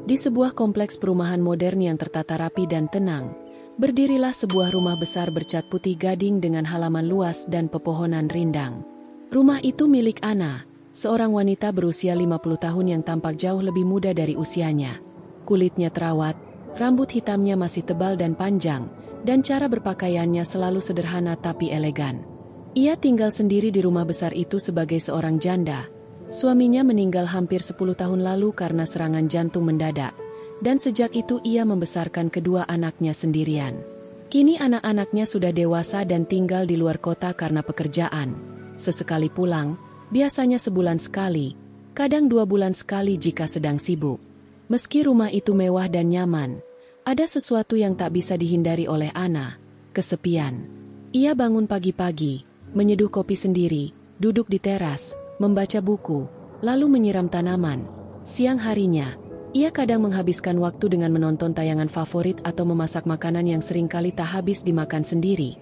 Di sebuah kompleks perumahan modern yang tertata rapi dan tenang, berdirilah sebuah rumah besar bercat putih gading dengan halaman luas dan pepohonan rindang. Rumah itu milik Ana, seorang wanita berusia 50 tahun yang tampak jauh lebih muda dari usianya. Kulitnya terawat, rambut hitamnya masih tebal dan panjang, dan cara berpakaiannya selalu sederhana tapi elegan. Ia tinggal sendiri di rumah besar itu sebagai seorang janda. Suaminya meninggal hampir 10 tahun lalu karena serangan jantung mendadak, dan sejak itu ia membesarkan kedua anaknya sendirian. Kini anak-anaknya sudah dewasa dan tinggal di luar kota karena pekerjaan. Sesekali pulang, biasanya sebulan sekali, kadang 2 bulan sekali jika sedang sibuk. Meski rumah itu mewah dan nyaman, ada sesuatu yang tak bisa dihindari oleh Ana, kesepian. Ia bangun pagi-pagi, menyeduh kopi sendiri, duduk di teras, membaca buku, lalu menyiram tanaman. Siang harinya, ia kadang menghabiskan waktu dengan menonton tayangan favorit atau memasak makanan yang seringkali tak habis dimakan sendiri.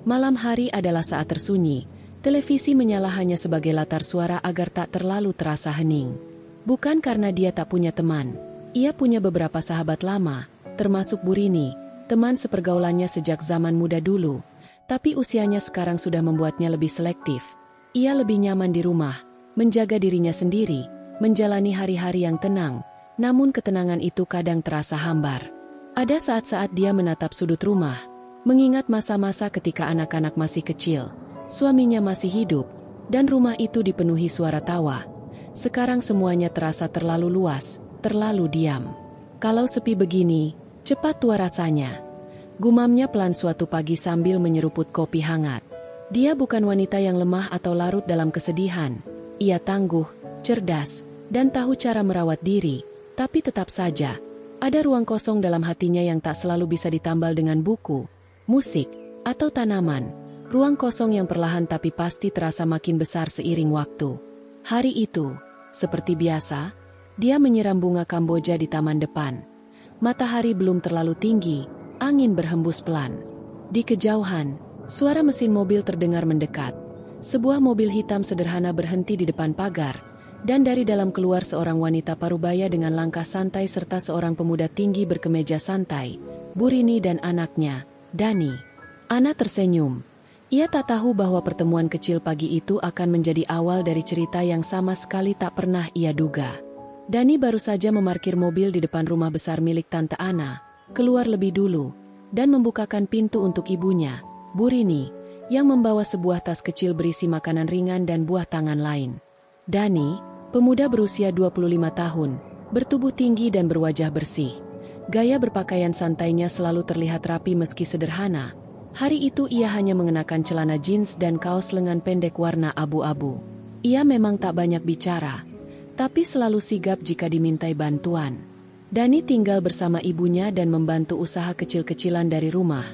Malam hari adalah saat tersunyi, televisi menyala hanya sebagai latar suara agar tak terlalu terasa hening. Bukan karena dia tak punya teman, ia punya beberapa sahabat lama, termasuk Burini, teman sepergaulannya sejak zaman muda dulu, tapi usianya sekarang sudah membuatnya lebih selektif. Ia lebih nyaman di rumah, menjaga dirinya sendiri, menjalani hari-hari yang tenang, namun ketenangan itu kadang terasa hambar. Ada saat-saat dia menatap sudut rumah, mengingat masa-masa ketika anak-anak masih kecil, suaminya masih hidup, dan rumah itu dipenuhi suara tawa. Sekarang semuanya terasa terlalu luas, terlalu diam. Kalau sepi begini, cepat tua rasanya. Gumamnya pelan suatu pagi sambil menyeruput kopi hangat. Dia bukan wanita yang lemah atau larut dalam kesedihan. Ia tangguh, cerdas, dan tahu cara merawat diri. Tapi tetap saja, ada ruang kosong dalam hatinya yang tak selalu bisa ditambal dengan buku, musik, atau tanaman. Ruang kosong yang perlahan tapi pasti terasa makin besar seiring waktu. Hari itu, seperti biasa, dia menyiram bunga Kamboja di taman depan. Matahari belum terlalu tinggi, angin berhembus pelan. Di kejauhan, suara mesin mobil terdengar mendekat. Sebuah mobil hitam sederhana berhenti di depan pagar, dan dari dalam keluar seorang wanita parubaya dengan langkah santai serta seorang pemuda tinggi berkemeja santai, Burini dan anaknya, Dani. Ana tersenyum. Ia tak tahu bahwa pertemuan kecil pagi itu akan menjadi awal dari cerita yang sama sekali tak pernah ia duga. Dani baru saja memarkir mobil di depan rumah besar milik Tante Ana, keluar lebih dulu, dan membukakan pintu untuk ibunya, Burini, yang membawa sebuah tas kecil berisi makanan ringan dan buah tangan lain. Dani, pemuda berusia 25 tahun, bertubuh tinggi dan berwajah bersih. Gaya berpakaian santainya selalu terlihat rapi meski sederhana. Hari itu ia hanya mengenakan celana jeans dan kaos lengan pendek warna abu-abu. Ia memang tak banyak bicara, tapi selalu sigap jika dimintai bantuan. Dani tinggal bersama ibunya dan membantu usaha kecil-kecilan dari rumah,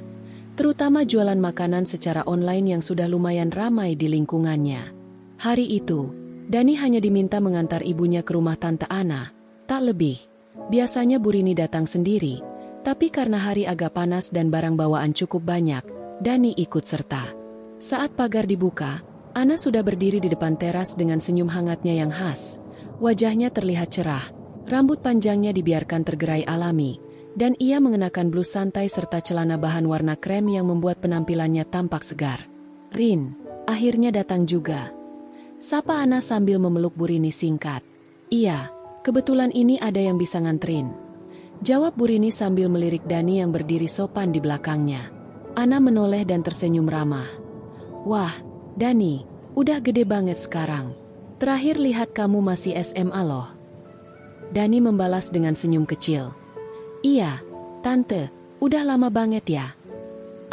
terutama jualan makanan secara online yang sudah lumayan ramai di lingkungannya. Hari itu, Dani hanya diminta mengantar ibunya ke rumah Tante Ana, tak lebih. Biasanya Burini datang sendiri, tapi karena hari agak panas dan barang bawaan cukup banyak, Dani ikut serta. Saat pagar dibuka, Ana sudah berdiri di depan teras dengan senyum hangatnya yang khas. Wajahnya terlihat cerah, rambut panjangnya dibiarkan tergerai alami, dan ia mengenakan blus santai serta celana bahan warna krem yang membuat penampilannya tampak segar. "Rin, akhirnya datang juga," sapa Ana sambil memeluk Burini singkat. "Iya, kebetulan ini ada yang bisa nganterin," jawab Burini sambil melirik Dani yang berdiri sopan di belakangnya. Ana menoleh dan tersenyum ramah. "Wah, Dani, udah gede banget sekarang. Terakhir lihat kamu masih SMA loh." Dani membalas dengan senyum kecil. "Iya, Tante, udah lama banget ya."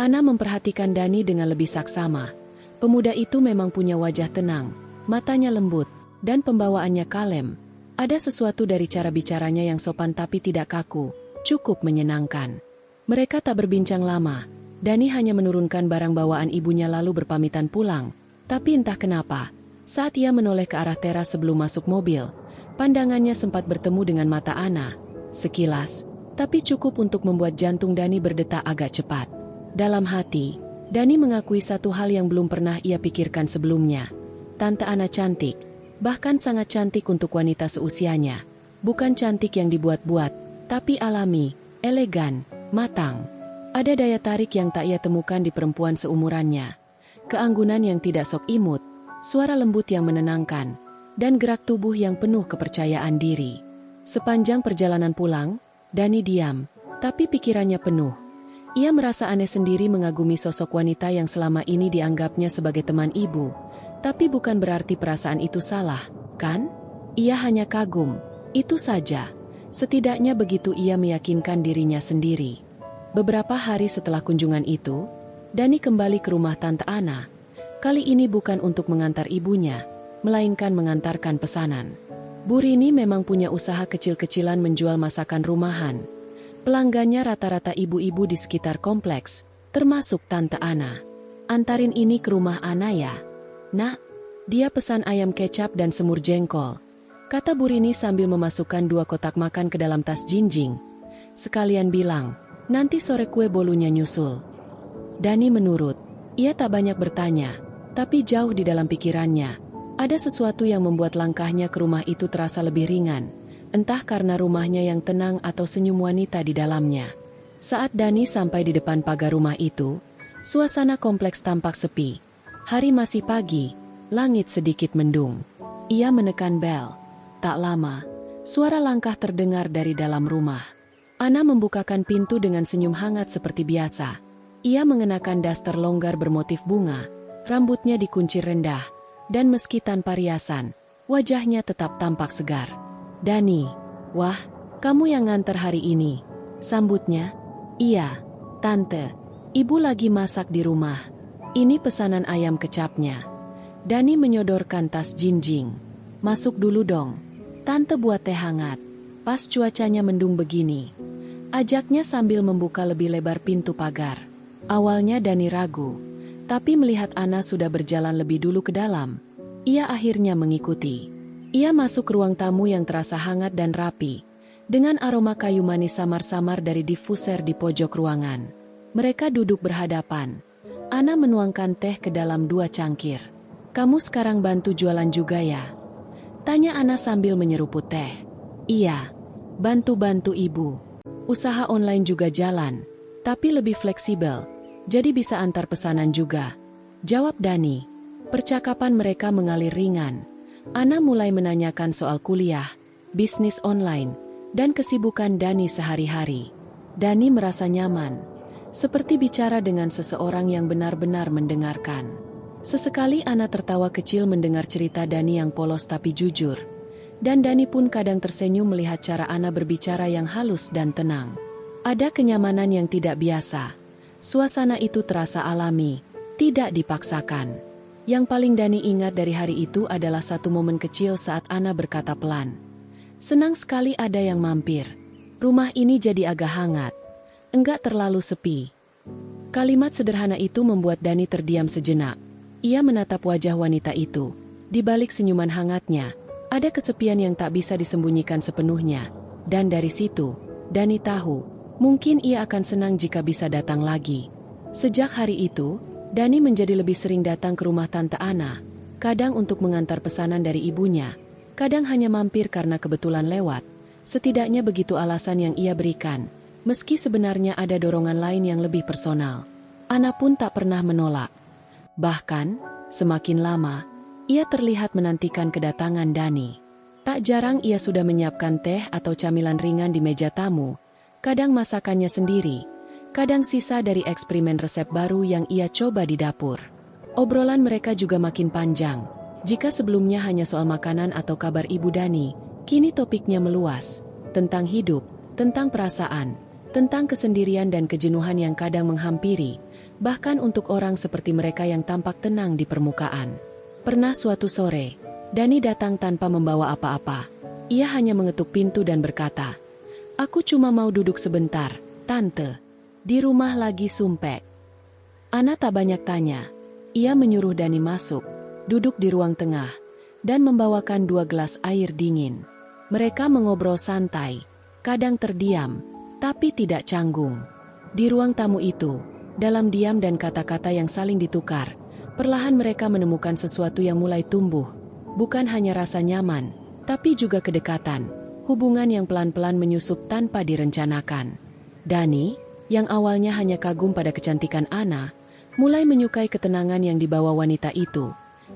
Ana memperhatikan Dani dengan lebih saksama. Pemuda itu memang punya wajah tenang, matanya lembut, dan pembawaannya kalem. Ada sesuatu dari cara bicaranya yang sopan tapi tidak kaku, cukup menyenangkan. Mereka tak berbincang lama. Dani hanya menurunkan barang bawaan ibunya lalu berpamitan pulang. Tapi entah kenapa, saat ia menoleh ke arah teras sebelum masuk mobil, pandangannya sempat bertemu dengan mata Ana. Sekilas, tapi cukup untuk membuat jantung Dani berdetak agak cepat. Dalam hati, Dani mengakui satu hal yang belum pernah ia pikirkan sebelumnya. Tante Ana cantik, bahkan sangat cantik untuk wanita seusianya. Bukan cantik yang dibuat-buat, tapi alami, elegan, matang. Ada daya tarik yang tak ia temukan di perempuan seumurannya. Keanggunan yang tidak sok imut, suara lembut yang menenangkan, dan gerak tubuh yang penuh kepercayaan diri. Sepanjang perjalanan pulang, Dani diam, tapi pikirannya penuh. Ia merasa aneh sendiri mengagumi sosok wanita yang selama ini dianggapnya sebagai teman ibu. Tapi bukan berarti perasaan itu salah, kan? Ia hanya kagum, itu saja. Setidaknya begitu ia meyakinkan dirinya sendiri. Beberapa hari setelah kunjungan itu, Dani kembali ke rumah Tante Ana. Kali ini bukan untuk mengantar ibunya, melainkan mengantarkan pesanan. Bu Rini memang punya usaha kecil-kecilan menjual masakan rumahan. Pelanggannya rata-rata ibu-ibu di sekitar kompleks, termasuk Tante Ana. Antarin ini ke rumah Ana ya. Nak, dia pesan ayam kecap dan semur jengkol, kata Bu Rini sambil memasukkan 2 kotak makan ke dalam tas jinjing. Sekalian bilang, nanti sore kue bolunya nyusul. Dani menurut. Ia tak banyak bertanya, tapi jauh di dalam pikirannya, ada sesuatu yang membuat langkahnya ke rumah itu terasa lebih ringan. Entah karena rumahnya yang tenang atau senyum wanita di dalamnya. Saat Dani sampai di depan pagar rumah itu, suasana kompleks tampak sepi. Hari masih pagi, langit sedikit mendung. Ia menekan bel. Tak lama, suara langkah terdengar dari dalam rumah. Ana membukakan pintu dengan senyum hangat seperti biasa. Ia mengenakan daster longgar bermotif bunga, rambutnya dikuncir rendah, dan meski tanpa riasan, wajahnya tetap tampak segar. Dani, wah, kamu yang nganter hari ini, sambutnya. Iya, Tante, Ibu lagi masak di rumah. Ini pesanan ayam kecapnya. Dani menyodorkan tas jinjing. Masuk dulu dong, Tante buat teh hangat. Pas cuacanya mendung begini, ajaknya sambil membuka lebih lebar pintu pagar. Awalnya Dani ragu, tapi melihat Ana sudah berjalan lebih dulu ke dalam, ia akhirnya mengikuti. Ia masuk ke ruang tamu yang terasa hangat dan rapi, dengan aroma kayu manis samar-samar dari diffuser di pojok ruangan. Mereka duduk berhadapan. Ana menuangkan teh ke dalam 2 cangkir. Kamu sekarang bantu jualan juga ya? Tanya Ana sambil menyeruput teh. Iya, bantu-bantu ibu. Usaha online juga jalan, tapi lebih fleksibel, jadi bisa antar pesanan juga, jawab Dani. Percakapan mereka mengalir ringan. Ana mulai menanyakan soal kuliah, bisnis online, dan kesibukan Dani sehari-hari. Dani merasa nyaman, seperti bicara dengan seseorang yang benar-benar mendengarkan. Sesekali Ana tertawa kecil mendengar cerita Dani yang polos tapi jujur. Dan Dani pun kadang tersenyum melihat cara Ana berbicara yang halus dan tenang. Ada kenyamanan yang tidak biasa. Suasana itu terasa alami, tidak dipaksakan. Yang paling Dani ingat dari hari itu adalah satu momen kecil saat Ana berkata pelan, "Senang sekali ada yang mampir. Rumah ini jadi agak hangat. Enggak terlalu sepi." Kalimat sederhana itu membuat Dani terdiam sejenak. Ia menatap wajah wanita itu. Di balik senyuman hangatnya, ada kesepian yang tak bisa disembunyikan sepenuhnya. Dan dari situ, Dani tahu, mungkin ia akan senang jika bisa datang lagi. Sejak hari itu, Dani menjadi lebih sering datang ke rumah Tante Ana, kadang untuk mengantar pesanan dari ibunya, kadang hanya mampir karena kebetulan lewat. Setidaknya begitu alasan yang ia berikan, meski sebenarnya ada dorongan lain yang lebih personal. Ana pun tak pernah menolak. Bahkan, semakin lama, ia terlihat menantikan kedatangan Dani. Tak jarang ia sudah menyiapkan teh atau camilan ringan di meja tamu, kadang masakannya sendiri, kadang sisa dari eksperimen resep baru yang ia coba di dapur. Obrolan mereka juga makin panjang. Jika sebelumnya hanya soal makanan atau kabar ibu Dani, kini topiknya meluas. Tentang hidup, tentang perasaan, tentang kesendirian dan kejenuhan yang kadang menghampiri, bahkan untuk orang seperti mereka yang tampak tenang di permukaan. Pernah suatu sore, Dani datang tanpa membawa apa-apa. Ia hanya mengetuk pintu dan berkata, "Aku cuma mau duduk sebentar, Tante. Di rumah lagi sumpek." Ana tak banyak tanya. Ia menyuruh Dani masuk, duduk di ruang tengah, dan membawakan 2 gelas air dingin. Mereka mengobrol santai, kadang terdiam, tapi tidak canggung. Di ruang tamu itu, dalam diam dan kata-kata yang saling ditukar, perlahan mereka menemukan sesuatu yang mulai tumbuh. Bukan hanya rasa nyaman, tapi juga kedekatan, hubungan yang pelan-pelan menyusup tanpa direncanakan. Dani, yang awalnya hanya kagum pada kecantikan Ana, mulai menyukai ketenangan yang dibawa wanita itu.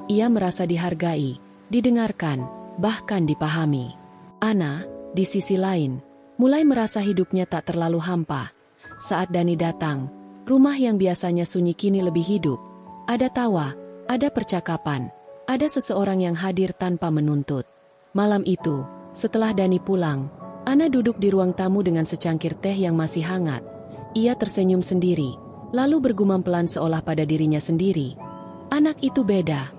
Ia merasa dihargai, didengarkan, bahkan dipahami. Ana, di sisi lain, mulai merasa hidupnya tak terlalu hampa. Saat Dani datang, rumah yang biasanya sunyi kini lebih hidup. Ada tawa, ada percakapan, ada seseorang yang hadir tanpa menuntut. Malam itu, setelah Dani pulang, Ana duduk di ruang tamu dengan secangkir teh yang masih hangat. Ia tersenyum sendiri, lalu bergumam pelan seolah pada dirinya sendiri. Anak itu beda.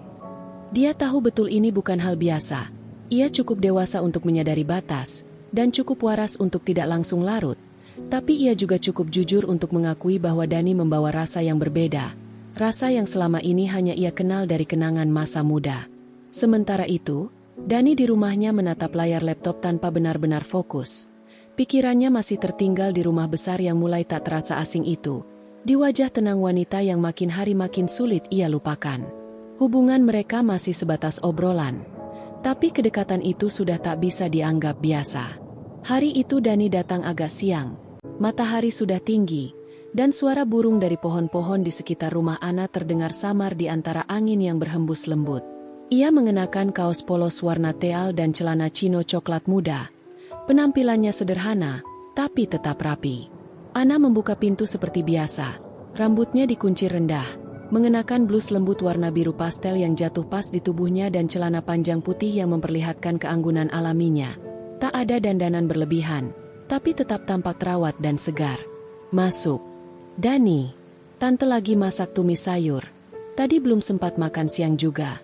Dia tahu betul ini bukan hal biasa. Ia cukup dewasa untuk menyadari batas, dan cukup waras untuk tidak langsung larut. Tapi ia juga cukup jujur untuk mengakui bahwa Dani membawa rasa yang berbeda. Rasa yang selama ini hanya ia kenal dari kenangan masa muda. Sementara itu, Dani di rumahnya menatap layar laptop tanpa benar-benar fokus. Pikirannya masih tertinggal di rumah besar yang mulai tak terasa asing itu. Di wajah tenang wanita yang makin hari makin sulit ia lupakan. Hubungan mereka masih sebatas obrolan. Tapi kedekatan itu sudah tak bisa dianggap biasa. Hari itu Dani datang agak siang. Matahari sudah tinggi. Dan suara burung dari pohon-pohon di sekitar rumah Ana terdengar samar di antara angin yang berhembus lembut. Ia mengenakan kaos polos warna teal dan celana chino coklat muda. Penampilannya sederhana, tapi tetap rapi. Ana membuka pintu seperti biasa. Rambutnya dikunci rendah, mengenakan blus lembut warna biru pastel yang jatuh pas di tubuhnya dan celana panjang putih yang memperlihatkan keanggunan alaminya. Tak ada dandanan berlebihan, tapi tetap tampak terawat dan segar. Masuk. Dani, tante lagi masak tumis sayur. Tadi belum sempat makan siang juga.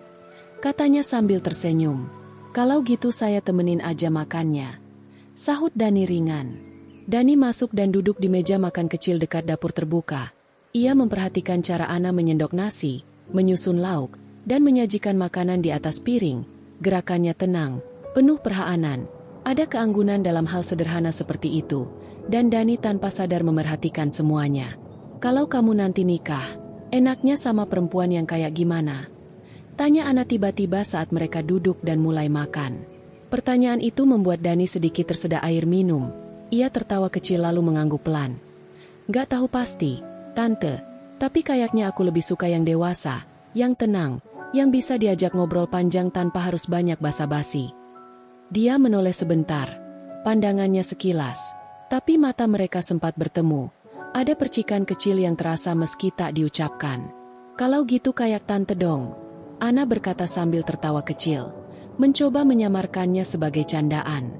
Katanya sambil tersenyum. Kalau gitu saya temenin aja makannya. Sahut Dani ringan. Dani masuk dan duduk di meja makan kecil dekat dapur terbuka. Ia memperhatikan cara Ana menyendok nasi, menyusun lauk, dan menyajikan makanan di atas piring. Gerakannya tenang, penuh perhatian. Ada keanggunan dalam hal sederhana seperti itu. Dan Dani tanpa sadar memerhatikan semuanya. Kalau kamu nanti nikah, enaknya sama perempuan yang kayak gimana? Tanya Ana tiba-tiba saat mereka duduk dan mulai makan. Pertanyaan itu membuat Dani sedikit tersedak air minum. Ia tertawa kecil lalu mengangguk pelan. Gak tahu pasti, tante, tapi kayaknya aku lebih suka yang dewasa, yang tenang, yang bisa diajak ngobrol panjang tanpa harus banyak basa-basi. Dia menoleh sebentar, pandangannya sekilas. Tapi mata mereka sempat bertemu. Ada percikan kecil yang terasa meski tak diucapkan. Kalau gitu kayak tante dong. Ana berkata sambil tertawa kecil. Mencoba menyamarkannya sebagai candaan.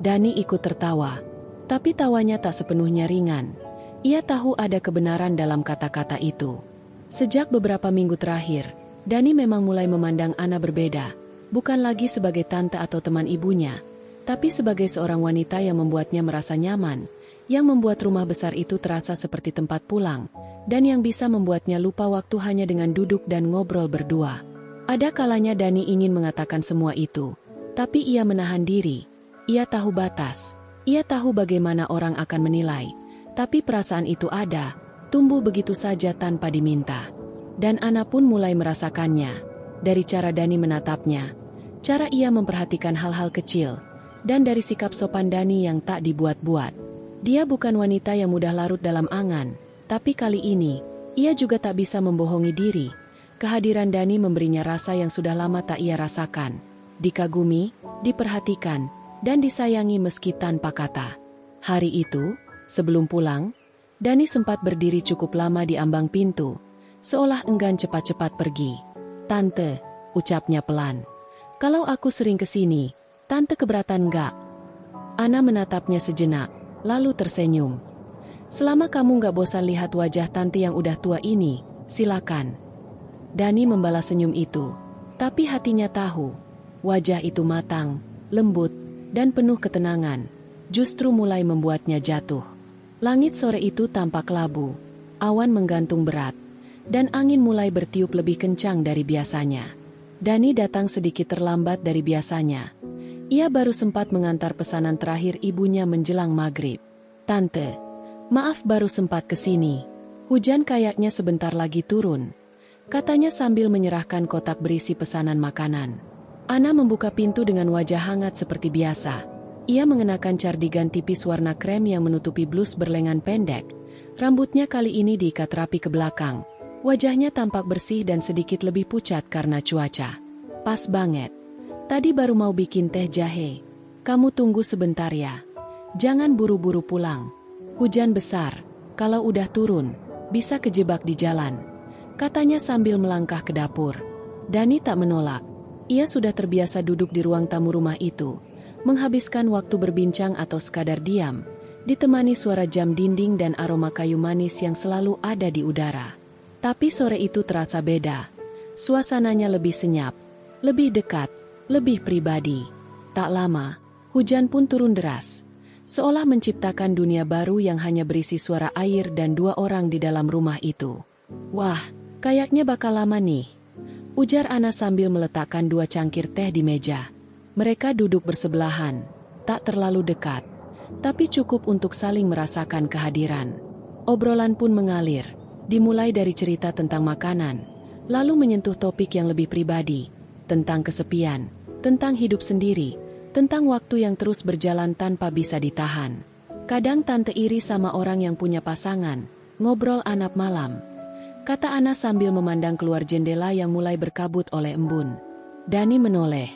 Dani ikut tertawa. Tapi tawanya tak sepenuhnya ringan. Ia tahu ada kebenaran dalam kata-kata itu. Sejak beberapa minggu terakhir, Dani memang mulai memandang Ana berbeda. Bukan lagi sebagai tante atau teman ibunya. Tapi sebagai seorang wanita yang membuatnya merasa nyaman, yang membuat rumah besar itu terasa seperti tempat pulang, dan yang bisa membuatnya lupa waktu hanya dengan duduk dan ngobrol berdua. Ada kalanya Dani ingin mengatakan semua itu, tapi ia menahan diri. Ia tahu batas, ia tahu bagaimana orang akan menilai, tapi perasaan itu ada, tumbuh begitu saja tanpa diminta. Dan Ana pun mulai merasakannya, dari cara Dani menatapnya, cara ia memperhatikan hal-hal kecil, dan dari sikap sopan Dani yang tak dibuat-buat. Dia bukan wanita yang mudah larut dalam angan, tapi kali ini, ia juga tak bisa membohongi diri. Kehadiran Dani memberinya rasa yang sudah lama tak ia rasakan. Dikagumi, diperhatikan, dan disayangi meski tanpa kata. Hari itu, sebelum pulang, Dani sempat berdiri cukup lama di ambang pintu, seolah enggan cepat-cepat pergi. Tante, ucapnya pelan. Kalau aku sering kesini, tante keberatan enggak? Ana menatapnya sejenak, lalu tersenyum. Selama kamu enggak bosan lihat wajah tante yang udah tua ini, silakan. Dani membalas senyum itu, tapi hatinya tahu, wajah itu matang, lembut, dan penuh ketenangan, justru mulai membuatnya jatuh. Langit sore itu tampak labu, awan menggantung berat, dan angin mulai bertiup lebih kencang dari biasanya. Dani datang sedikit terlambat dari biasanya. Ia baru sempat mengantar pesanan terakhir ibunya menjelang maghrib. Tante, maaf baru sempat kesini. Hujan kayaknya sebentar lagi turun, katanya sambil menyerahkan kotak berisi pesanan makanan. Ana membuka pintu dengan wajah hangat seperti biasa. Ia mengenakan cardigan tipis warna krem yang menutupi blus berlengan pendek. Rambutnya kali ini diikat rapi ke belakang. Wajahnya tampak bersih dan sedikit lebih pucat karena cuaca. Pas banget. Tadi baru mau bikin teh jahe. Kamu tunggu sebentar ya. Jangan buru-buru pulang. Hujan besar. Kalau udah turun, bisa kejebak di jalan. Katanya sambil melangkah ke dapur. Dani tak menolak. Ia sudah terbiasa duduk di ruang tamu rumah itu. Menghabiskan waktu berbincang atau sekadar diam. Ditemani suara jam dinding dan aroma kayu manis yang selalu ada di udara. Tapi sore itu terasa beda. Suasananya lebih senyap, lebih dekat, lebih pribadi. Tak lama, hujan pun turun deras. Seolah menciptakan dunia baru yang hanya berisi suara air dan 2 orang di dalam rumah itu. Wah, kayaknya bakal lama nih. Ujar Ana sambil meletakkan 2 cangkir teh di meja. Mereka duduk bersebelahan, tak terlalu dekat. Tapi cukup untuk saling merasakan kehadiran. Obrolan pun mengalir, dimulai dari cerita tentang makanan, lalu menyentuh topik yang lebih pribadi, tentang kesepian, tentang hidup sendiri, tentang waktu yang terus berjalan tanpa bisa ditahan. Kadang tante iri sama orang yang punya pasangan, ngobrol anap malam. Kata Ana sambil memandang keluar jendela yang mulai berkabut oleh embun. Dani menoleh.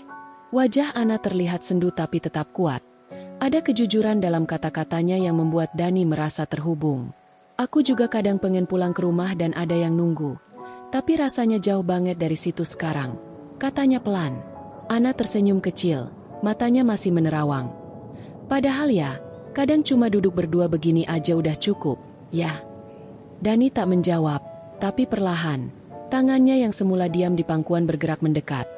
Wajah Ana terlihat sendu tapi tetap kuat. Ada kejujuran dalam kata-katanya yang membuat Dani merasa terhubung. Aku juga kadang pengen pulang ke rumah dan ada yang nunggu. Tapi rasanya jauh banget dari situ sekarang. Katanya pelan. Ana tersenyum kecil, matanya masih menerawang. Padahal ya, kadang cuma duduk berdua begini aja udah cukup, ya. Dani tak menjawab, tapi perlahan. Tangannya yang semula diam di pangkuan bergerak mendekat.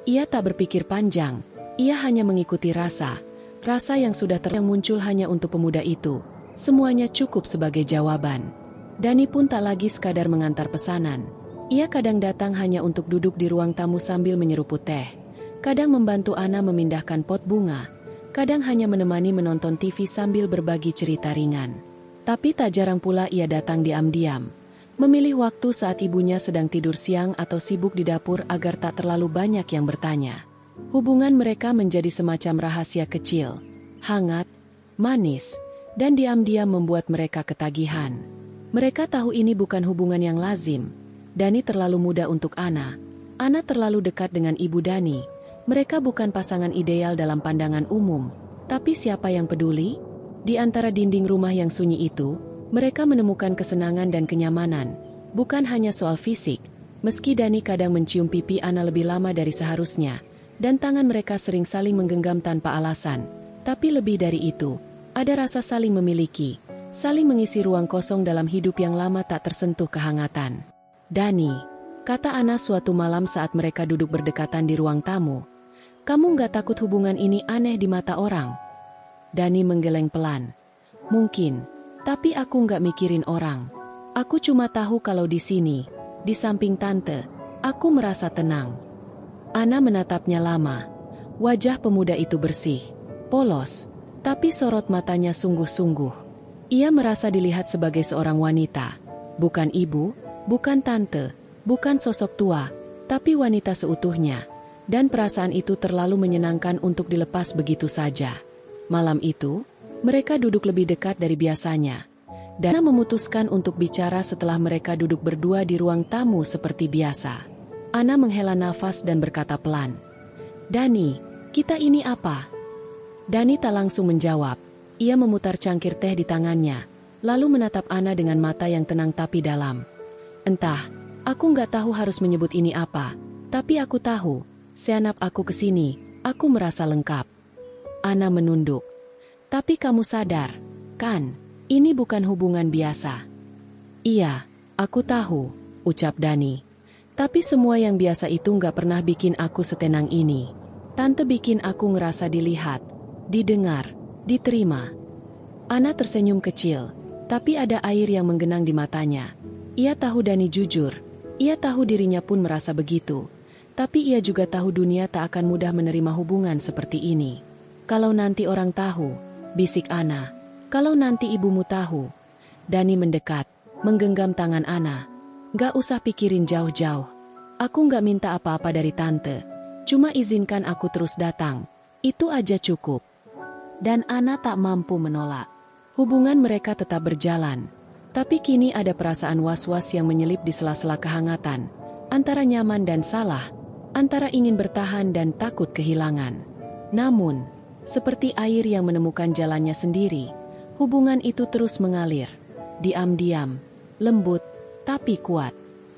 Ia tak berpikir panjang, ia hanya mengikuti rasa. Rasa yang sudah yang muncul hanya untuk pemuda itu. Semuanya cukup sebagai jawaban. Dani pun tak lagi sekadar mengantar pesanan. Ia kadang datang hanya untuk duduk di ruang tamu sambil menyeruput teh. Kadang membantu Ana memindahkan pot bunga. Kadang hanya menemani menonton TV sambil berbagi cerita ringan. Tapi tak jarang pula ia datang diam-diam. Memilih waktu saat ibunya sedang tidur siang atau sibuk di dapur agar tak terlalu banyak yang bertanya. Hubungan mereka menjadi semacam rahasia kecil, hangat, manis, dan diam-diam membuat mereka ketagihan. Mereka tahu ini bukan hubungan yang lazim. Dani terlalu muda untuk Ana. Ana terlalu dekat dengan ibu Dani. Mereka bukan pasangan ideal dalam pandangan umum. Tapi siapa yang peduli? Di antara dinding rumah yang sunyi itu, mereka menemukan kesenangan dan kenyamanan. Bukan hanya soal fisik. Meski Dani kadang mencium pipi Ana lebih lama dari seharusnya. Dan tangan mereka sering saling menggenggam tanpa alasan. Tapi lebih dari itu, ada rasa saling memiliki, saling mengisi ruang kosong dalam hidup yang lama tak tersentuh kehangatan. Dani, kata Ana suatu malam saat mereka duduk berdekatan di ruang tamu, kamu nggak takut hubungan ini aneh di mata orang? Dani menggeleng pelan. Mungkin, tapi aku nggak mikirin orang. Aku cuma tahu kalau di sini, di samping tante, aku merasa tenang. Ana menatapnya lama. Wajah pemuda itu bersih, polos, tapi sorot matanya sungguh-sungguh. Ia merasa dilihat sebagai seorang wanita. Bukan ibu, bukan tante, bukan sosok tua, tapi wanita seutuhnya. Dan perasaan itu terlalu menyenangkan untuk dilepas begitu saja. Malam itu, mereka duduk lebih dekat dari biasanya. Dana memutuskan untuk bicara setelah mereka duduk berdua di ruang tamu seperti biasa. Ana menghela nafas dan berkata pelan, Dani, kita ini apa? Dani tak langsung menjawab. Ia memutar cangkir teh di tangannya, lalu menatap Ana dengan mata yang tenang tapi dalam. Entah, aku nggak tahu harus menyebut ini apa, tapi aku tahu, seanap aku kesini, aku merasa lengkap. Ana menunduk. Tapi kamu sadar, kan, ini bukan hubungan biasa. Iya, aku tahu, ucap Dani. Tapi semua yang biasa itu nggak pernah bikin aku setenang ini. Tante bikin aku ngerasa dilihat, didengar, diterima. Ana tersenyum kecil, tapi ada air yang menggenang di matanya. Ia tahu Dani jujur, ia tahu dirinya pun merasa begitu. Tapi ia juga tahu dunia tak akan mudah menerima hubungan seperti ini. Kalau nanti orang tahu, bisik Ana. Kalau nanti ibumu tahu. Dani mendekat, menggenggam tangan Ana. Gak usah pikirin jauh-jauh. Aku gak minta apa-apa dari tante. Cuma izinkan aku terus datang. Itu aja cukup. dan Ana tak mampu menolak. Hubungan mereka tetap berjalan, tapi kini ada perasaan was-was yang menyelip di sela-sela kehangatan, antara nyaman dan salah, antara ingin bertahan dan takut kehilangan. Namun, seperti air yang menemukan jalannya sendiri, hubungan itu terus mengalir, diam-diam, lembut, tapi kuat.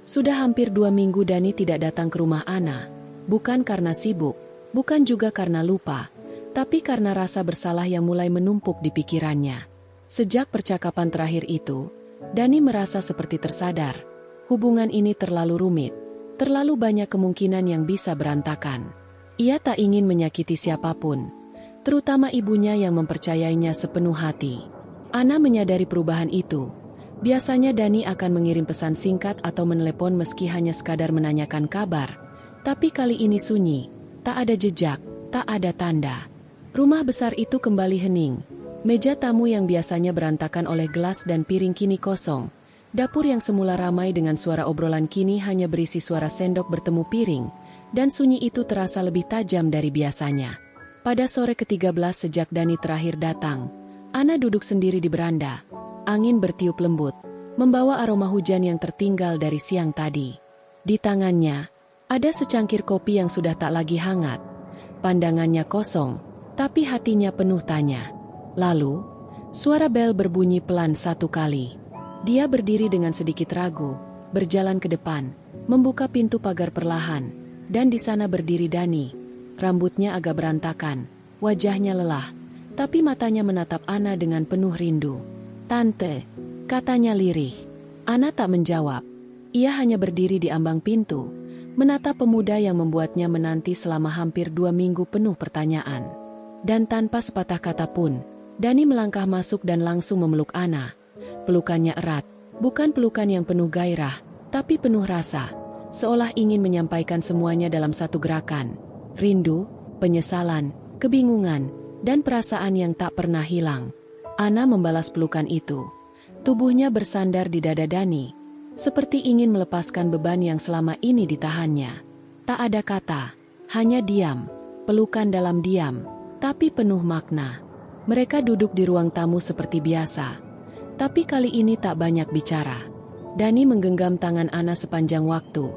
Sudah hampir 2 minggu Dani tidak datang ke rumah Ana, bukan karena sibuk, bukan juga karena lupa, tapi karena rasa bersalah yang mulai menumpuk di pikirannya. Sejak percakapan terakhir itu, Dani merasa seperti tersadar, hubungan ini terlalu rumit, terlalu banyak kemungkinan yang bisa berantakan. Ia tak ingin menyakiti siapapun, terutama ibunya yang mempercayainya sepenuh hati. Ana menyadari perubahan itu. Biasanya Dani akan mengirim pesan singkat atau menelepon meski hanya sekadar menanyakan kabar. Tapi kali ini sunyi, tak ada jejak, tak ada tanda. Rumah besar itu kembali hening. Meja tamu yang biasanya berantakan oleh gelas dan piring kini kosong. Dapur yang semula ramai dengan suara obrolan kini hanya berisi suara sendok bertemu piring. Dan sunyi itu terasa lebih tajam dari biasanya. Pada sore ke-13 sejak Dani terakhir datang, Ana duduk sendiri di beranda. Angin bertiup lembut, membawa aroma hujan yang tertinggal dari siang tadi. Di tangannya, ada secangkir kopi yang sudah tak lagi hangat. Pandangannya kosong, tapi hatinya penuh tanya. Lalu, suara bel berbunyi pelan 1 kali. Dia berdiri dengan sedikit ragu, berjalan ke depan, membuka pintu pagar perlahan, dan di sana berdiri Dani. Rambutnya agak berantakan, wajahnya lelah, tapi matanya menatap Ana dengan penuh rindu. "Tante," katanya lirih. Ana tak menjawab. Ia hanya berdiri di ambang pintu, menatap pemuda yang membuatnya menanti selama hampir 2 minggu penuh pertanyaan. Dan tanpa sepatah kata pun, Dani melangkah masuk dan langsung memeluk Ana. Pelukannya erat, bukan pelukan yang penuh gairah, tapi penuh rasa, seolah ingin menyampaikan semuanya dalam satu gerakan. Rindu, penyesalan, kebingungan, dan perasaan yang tak pernah hilang. Ana membalas pelukan itu. Tubuhnya bersandar di dada Dani, seperti ingin melepaskan beban yang selama ini ditahannya. Tak ada kata, hanya diam, pelukan dalam diam, tapi penuh makna. Mereka duduk di ruang tamu seperti biasa, tapi kali ini tak banyak bicara. Dani menggenggam tangan Ana sepanjang waktu,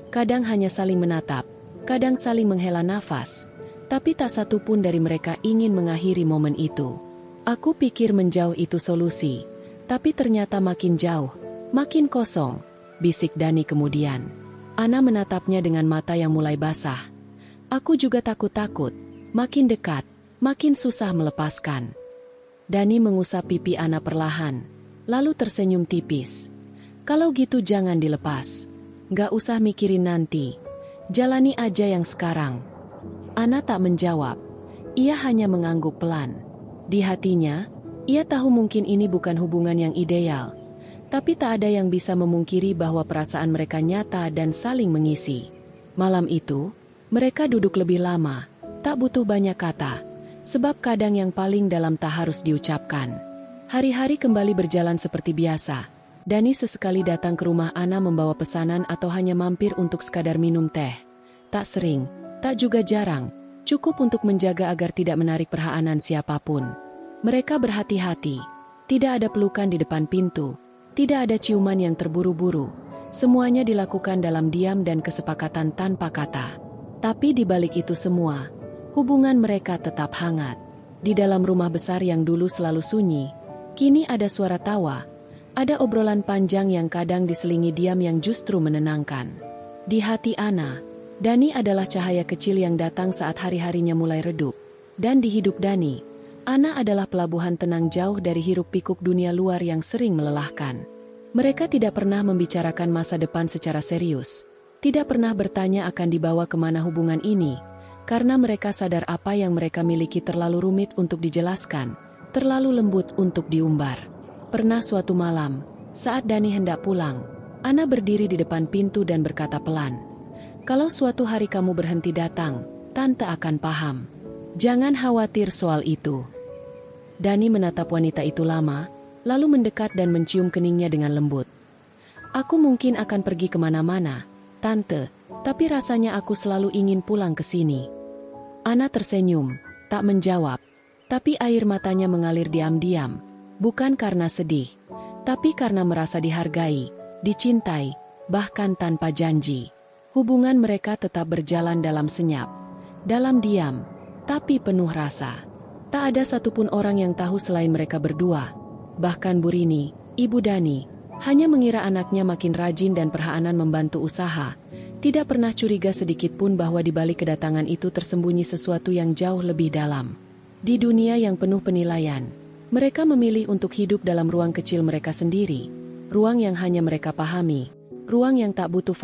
kadang hanya saling menatap, kadang saling menghela nafas, tapi tak satu pun dari mereka ingin mengakhiri momen itu. "Aku pikir menjauh itu solusi, tapi ternyata makin jauh, makin kosong," bisik Dani kemudian. Ana menatapnya dengan mata yang mulai basah. "Aku juga takut-takut, makin dekat, makin susah melepaskan." Dani mengusap pipi Ana perlahan, lalu tersenyum tipis. "Kalau gitu jangan dilepas. Gak usah mikirin nanti. Jalani aja yang sekarang." Ana tak menjawab. Ia hanya mengangguk pelan. Di hatinya, ia tahu mungkin ini bukan hubungan yang ideal. Tapi tak ada yang bisa memungkiri bahwa perasaan mereka nyata dan saling mengisi. Malam itu, mereka duduk lebih lama, tak butuh banyak kata. Sebab kadang yang paling dalam tak harus diucapkan. Hari-hari kembali berjalan seperti biasa. Dani sesekali datang ke rumah Ana membawa pesanan atau hanya mampir untuk sekadar minum teh. Tak sering, tak juga jarang, cukup untuk menjaga agar tidak menarik perhatian siapapun. Mereka berhati-hati, tidak ada pelukan di depan pintu, tidak ada ciuman yang terburu-buru. Semuanya dilakukan dalam diam dan kesepakatan tanpa kata. Tapi di balik itu semua, hubungan mereka tetap hangat. Di dalam rumah besar yang dulu selalu sunyi, kini ada suara tawa, ada obrolan panjang yang kadang diselingi diam yang justru menenangkan. Di hati Ana, Dani adalah cahaya kecil yang datang saat hari-harinya mulai redup. Dan di hidup Dani, Ana adalah pelabuhan tenang jauh dari hiruk-pikuk dunia luar yang sering melelahkan. Mereka tidak pernah membicarakan masa depan secara serius, tidak pernah bertanya akan dibawa kemana hubungan ini, karena mereka sadar apa yang mereka miliki terlalu rumit untuk dijelaskan, terlalu lembut untuk diumbar. Pernah suatu malam, saat Dani hendak pulang, Ana berdiri di depan pintu dan berkata pelan, "Kalau suatu hari kamu berhenti datang, Tante akan paham. Jangan khawatir soal itu." Dani menatap wanita itu lama, lalu mendekat dan mencium keningnya dengan lembut. "Aku mungkin akan pergi kemana-mana, Tante, tapi rasanya aku selalu ingin pulang ke sini." Ana tersenyum, tak menjawab. Tapi air matanya mengalir diam-diam, bukan karena sedih, tapi karena merasa dihargai, dicintai, bahkan tanpa janji. Hubungan mereka tetap berjalan dalam senyap, dalam diam, tapi penuh rasa. Tak ada satupun orang yang tahu selain mereka berdua. Bahkan Bu Rini, Ibu Dani, hanya mengira anaknya makin rajin dan perhaanan membantu usaha. Tidak pernah curiga sedikit pun bahwa di balik kedatangan itu tersembunyi sesuatu yang jauh lebih dalam. Di dunia yang penuh penilaian, mereka memilih untuk hidup dalam ruang kecil mereka sendiri. Ruang yang hanya mereka pahami, ruang yang tak butuh